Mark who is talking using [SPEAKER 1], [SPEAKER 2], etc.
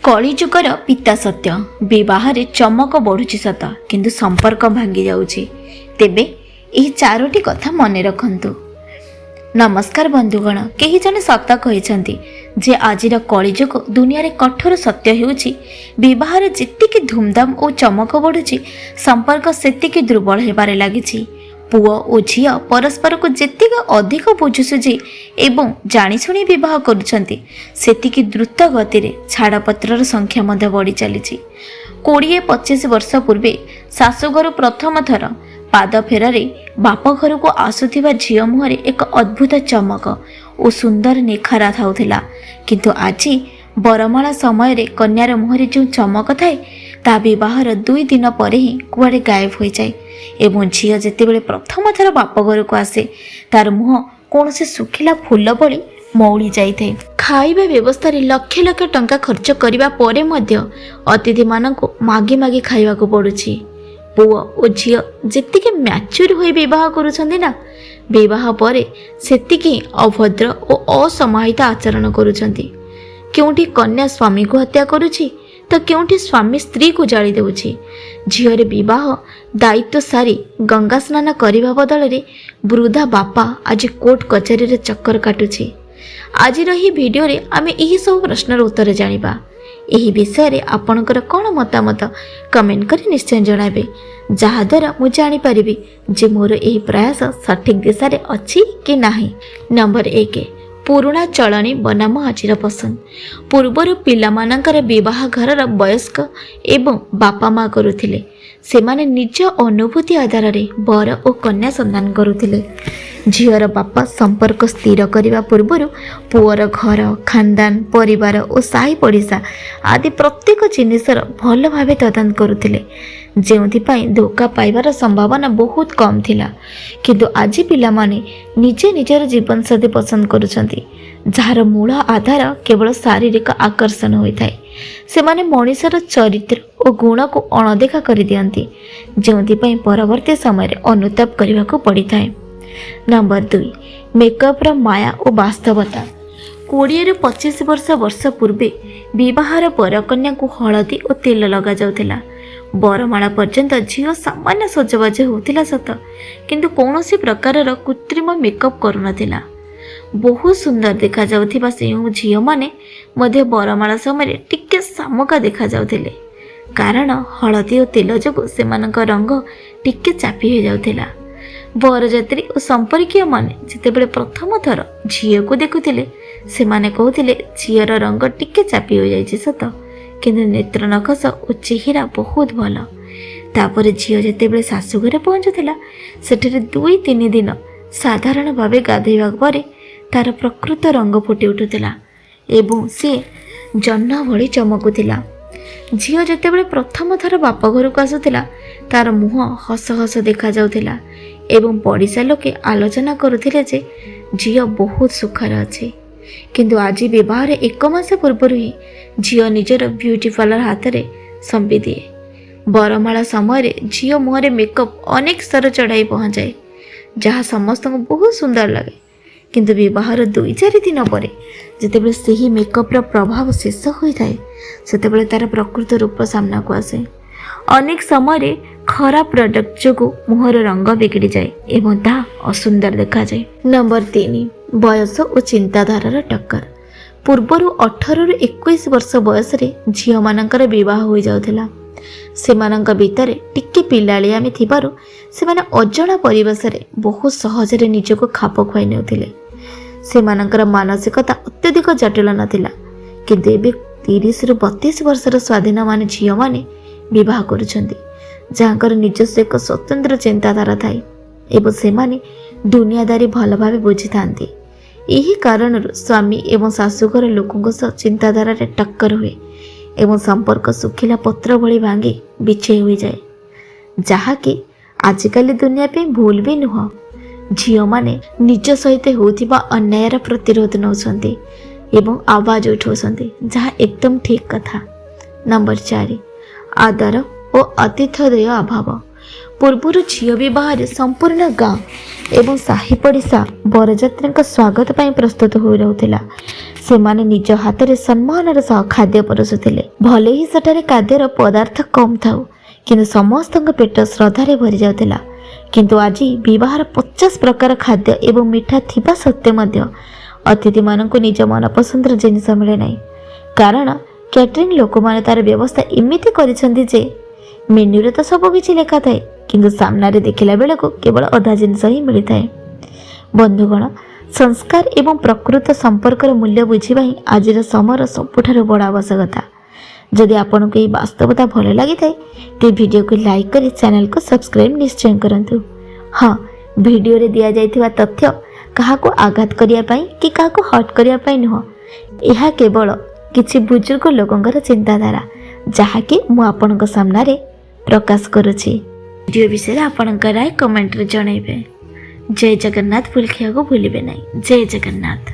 [SPEAKER 1] कलिजुगर पिता सत्य विवाह चमक बढ़ुची सत किंतु संपर्क भांगी जाउची। तेबे एही चारोटी कथा मने रखंतु। नमस्कार बंधुगण, केही जने सत कहिसंती जे आजिर कलिजुग दुनिया रे कठोर सत्य हेउची विवाह जेतिकी धूमधाम और चमक बढ़ुची संपर्क सेतिकी दुर्बल हेबारे लागिची। पुओ और झियो परस्पर को जेतिक अधिक बुझुसुझी एवं जाणीशुणी विवाह करुछंती सेतिकी द्रुत गति रे छाड़पत्रर संख्या मध्य बढ़ी चली। 20-25 वर्ष पूर्वे शाशुघर प्रथम थर पाद फेरारे बाप घर को आसुथिबा झियो मुहरे एक अद्भुत चमक और सुंदर निखारा थाउथिला, किंतु आजी बरमाला समय रे कन्यार मुहरे जो चमक थाए ता विवाहर 2 दिन पर ही कुआड़े गायब हो जाए एवं झियो जेतेबेले प्रथम थर बाप घर को आसे तार मुह कौन से सुखिला फूल भली मौली जाए। खाइबा व्यवस्था रे लक्ष लक्ष टंका खर्च करिबा परे मध्य अतिथि मानक मागी मागी खाइबा को पड़ुछि। पुओ और झियो जेतिके मैच्योर होई विवाह करुछंदी ना, विवाह परे सेतिके अभद्र और असमाहित आचरण करुछंदी। क्योंठी कन्या स्वामी को हत्या करुछि तो क्योंठी स्वामी स्त्री को जाली देउछि। झियोरे विवाह दायित्व सारी गंगा स्नान करिबा बदल रे वृद्धा बापा आज कोर्ट कचेरी रे चक्कर काटुछि। आज रही वीडियो रे आमे एही सब प्रश्नर उत्तर जानिबा। एही विषय रे आपनकर कोन मतामत कमेंट करी निश्चय जणाबे, जहा द्वारा मु जानि परिबी जे मोर एही प्रयास सठिक दिशा रे अछि कि नाही। नंबर 1, पुराणा चलनी बनाम आजिर पसंद। पूर्वर पिलामानंकर विवाह घरर वयस्क एवं बापा माँ करुथिले। सेमाने निज अनुभूति आधार रे बर और कन्या संधान करुथिले। झियर बापा संपर्क स्थिर करने पूर्व पुअर घर, खानदान, परिवार और साही पड़िशा आदि प्रत्येक जिनिसर भल भाव तदंत करुथिले, जेउथिपाई धोखा पाइबार संभावना बहुत कम थिला। किंतु आज पिलामाने निजे निजर जीवन साथी पसंद करुछंती, जार मूल आधार केवल शारीरिक आकर्षण होइथाय। सेमाने मनीषर चरित्र और गुण को अणदेखा कर दियंती, जेउथिपाई परवर्ती समय अनुताप करने को पड़िथाय। नंबर 2, मेकअप रो माया और वास्तवता। 20-25 वर्ष पूर्वे विवाहर पर कन्या को हलदी और तेल लगा जाउथिला। बरमाला पर्यंत झियो सामान्य सजबाज होतिला सत, किंतु कौनसी प्रकारर कृत्रिम मेकअप करुनथिला। बहुत सुंदर देखा जाउथिबा से झियो माने मध्य बरमाला समय टिके सामका देखा जाउथिले, कारण हलदी और तेल जोगु सेमानक रंग टिके चापी हो जाउथिला। बरजात्री और संपर्कीय माने जितेबेले प्रथम थर झियो को देखुथिले सेमाने कहूथिले झियर रंग टिके चापी हो जाइछि सत, किंतु नेत्र नखस और चेहरा बहुत भल। तापर झियो जेतेबेले शाशुघरे पहुंचुथिला सेठरे 2-3 दिन साधारण भावे गाधैबा परे तार प्रकृत रंग फुटी उठुथिला एवं से जन्न भली चमकुथिला। झियो जेतेबेले प्रथम थर बाप घर को आसुथिला तार मुह हस हस देखा जाउथिला एवं पड़िशा लोके आलोचना करुथिले जे झियो बहुत सुखर अछि। किंतु आज विवाह 1 मास पूर्व ही झियो निजर ब्यूटी पार्लर हाथ में संपी दिए। बरमाला समय झियो मुहरे मेकअप अनेक स्तर चढ़ाई पहुँचाए, जहाँ समस्त को बहुत सुंदर लगे। किंतु विवाहर 2-4 दिन पर जितेबेले सही मेकअप्र प्रभाव शेष होता है सेतेबेले तार प्रकृत रूप सामना को आसे। अनेक समय खराब प्रोडक्ट जो मुहर रंग बिगड़ी जाए एवं ता असुंदर देखा जाए। नंबर 3, बयस और चिंताधारार टक्कर। पूर्वर 18-21 वर्ष बयस रे झियो मानकर विवाह हो जाउथिला। सेमानंक भितर टिके पिलालियामी थिबारु सेमाने अजଣା परिवेश रे बहुत सहज रे निजको खाप खुआई नेउथिले। सेमानंकर मानसिकता अत्यधिक जटिल नथिला, किंतु एबे 30-32 वर्षर स्वाधीन मान झियो माने विवाह करुछंती, जहाँकर निजस्व एक स्वतंत्र चिंताधारा थाए एवं सेमाने दुनियादारी भल भाव बुझी थांती। यही कारण स्वामी एवं शाशुघर लोकों सह चिंताधारा रे टक्कर हुए एवं संपर्क सुखिला पत्र भली भांगी बिछे हुई जाए, जहाँकि आजिकाली दुनिया पे भूल भी नुह। झियो माने निज सहित होतिबा अन्यायर प्रतिरोध नौछंती एवं आवाज उठाउछंती, जहाँ एकदम ठीक कथा। नंबर 4, आदर और आतिथ्यदय अभाव। ପୂର୍ବରୁ ଝିଅ ବିବାହରେ ସମ୍ପୂର୍ଣ୍ଣ ଗାଁ ଏବଂ ସାହି ପଡ଼ିଶା ବରଯାତ୍ରୀଙ୍କ ସ୍ୱାଗତ ପାଇଁ ପ୍ରସ୍ତୁତ ହୋଇ ରହୁଥିଲା। ସେମାନେ ନିଜ ହାତରେ ସମ୍ମାନର ସହ ଖାଦ୍ୟ ପରସୁଥିଲେ। ଭଲେ ହିଁ ସେଠାରେ ଖାଦ୍ୟର ପଦାର୍ଥ କମ୍ ଥାଉ, କିନ୍ତୁ ସମସ୍ତଙ୍କ ପେଟ ଶ୍ରଦ୍ଧାରେ ଭରି ଯାଉଥିଲା। କିନ୍ତୁ ଆଜି ବିବାହର 50 ପ୍ରକାର ଖାଦ୍ୟ ଏବଂ ମିଠା ଥିବା ସତ୍ତ୍ୱେ ମଧ୍ୟ ଅତିଥିମାନଙ୍କୁ ନିଜ ମନପସନ୍ଦର ଜିନିଷ ମିଳେ ନାହିଁ। କାରଣ କ୍ୟାଟରିଂ ଲୋକମାନେ ତାର ବ୍ୟବସ୍ଥା ଏମିତି କରିଛନ୍ତି ଯେ ମେନ୍ୟୁରେ ତ ସବୁ କିଛି ଲେଖା ଥାଏ, କିନ୍ତୁ ସାମ୍ନାରେ ଦେଖିଲା ବେଳକୁ କେବଳ ଅଧା ଜିନିଷ ହିଁ ମିଳିଥାଏ। ବନ୍ଧୁଗଣ, ସଂସ୍କାର ଏବଂ ପ୍ରକୃତ ସମ୍ପର୍କର ମୂଲ୍ୟ ବୁଝିବା ହିଁ ଆଜିର ସମୟର ସବୁଠାରୁ ବଡ଼ ଆବଶ୍ୟକତା। ଯଦି ଆପଣଙ୍କୁ ଏହି ବାସ୍ତବତା ଭଲ ଲାଗିଥାଏ ତେବେ ଭିଡ଼ିଓକୁ ଲାଇକ୍ କରି ଚ୍ୟାନେଲକୁ ସବସ୍କ୍ରାଇବ୍ ନିଶ୍ଚୟ କରନ୍ତୁ। ହଁ, ଭିଡ଼ିଓରେ ଦିଆଯାଇଥିବା ତଥ୍ୟ କାହାକୁ ଆଘାତ କରିବା ପାଇଁ କି କାହାକୁ ହର୍ଟ କରିବା ପାଇଁ ନୁହଁ। ଏହା କେବଳ କିଛି ବୁଜୁର୍ଗ ଲୋକଙ୍କର ଚିନ୍ତାଧାରା, ଯାହାକି ମୁଁ ଆପଣଙ୍କ ସାମ୍ନାରେ ପ୍ରକାଶ କରୁଛି। ଭିଡ଼ିଓ ବିଷୟରେ ଆପଣଙ୍କ ରାୟ କମେଣ୍ଟରେ ଜଣାଇବେ। ଜୟ ଜଗନ୍ନାଥ ଭୁଲ ଦେଖିବାକୁ ଭୁଲିବେ ନାହିଁ। ଜୟ ଜଗନ୍ନାଥ।